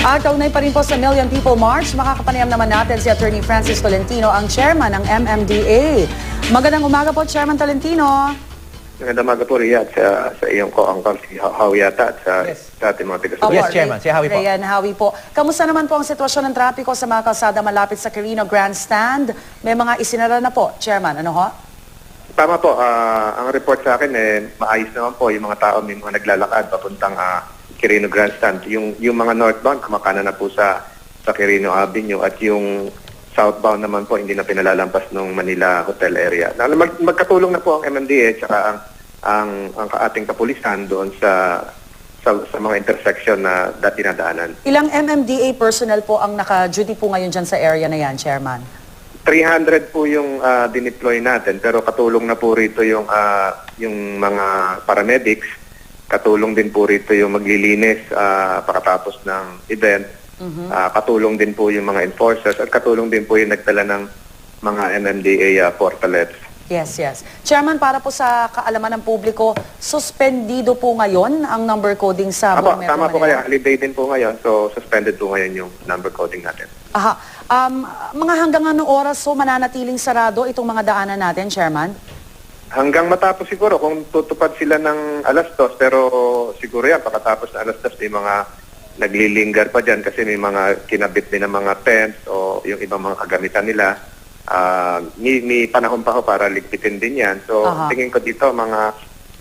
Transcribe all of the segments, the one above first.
At kaunay pa rin po sa Million People March, makakapanayam naman natin si Attorney Francis Tolentino, ang chairman ng MMDA. Magandang umaga po, Chairman Tolentino. Magandang umaga po, Riyad, sa iyong co-angkol, si Howie yata, at sa ating mga taga-sulat. Yes, Chairman. Si Howie po. Rayan, Howie po. Kamusta naman po ang sitwasyon ng trapiko sa mga kalsada malapit sa Quirino Grandstand? May mga isinara na po, Chairman. Ano ho? Tama po, ang report sa akin, maayos naman po yung mga tao, may mga naglalakad papuntang Quirino Grandstand. Yung mga northbound, kumakanan na po sa Quirino Avenue, at yung southbound naman po, hindi na pinalalampas ng Manila Hotel area. Magkatulong na po ang MMDA at saka ang ating kapulisan doon sa mga intersection na dati nadaanan. Ilang MMDA personnel po ang naka-duty po ngayon dyan sa area na yan, Chairman? 300 po yung dineploy natin, pero katulong na po rito yung mga paramedics, katulong din po rito yung maglilinis pagkatapos ng event, katulong din po yung mga enforcers, at katulong din po yung nagdala ng mga MMDA portalets. Yes, yes. Chairman, para po sa kaalaman ng publiko, suspendido po ngayon ang number coding sa buong Metro Tama po Manila? kaya, holiday din po ngayon, so suspended po ngayon yung number coding natin. Aha. Mga hanggang anong oras so mananatiling sarado itong mga daanan natin, Chairman? Hanggang matapos siguro, kung tutupad sila ng alas 2, pero siguro yan, pagkatapos ng alas 2, may mga naglilinggar pa dyan kasi may mga kinabit din ng mga tents o yung ibang mga kagamitan nila. May panahon pa ho para ligpitin din yan. So, tingin ko dito, mga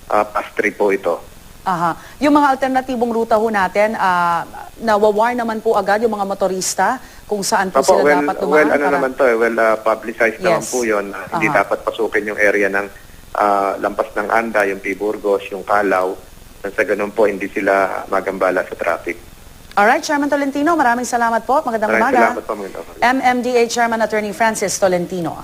past 3 po ito. Aha. Yung mga alternatibong ruta ho natin, nawawar naman po agad yung mga motorista kung saan po sila dapat dumaan? Publicized naman po yun. Hindi dapat pasukin yung area ng lampas ng Anda, yung P. Burgos, yung Calao. Sa ganun po, hindi sila magambala sa traffic. Alright, Chairman Tolentino, maraming salamat po. Magandang umaga. Salamat po. MMDA Chairman Attorney Francis Tolentino.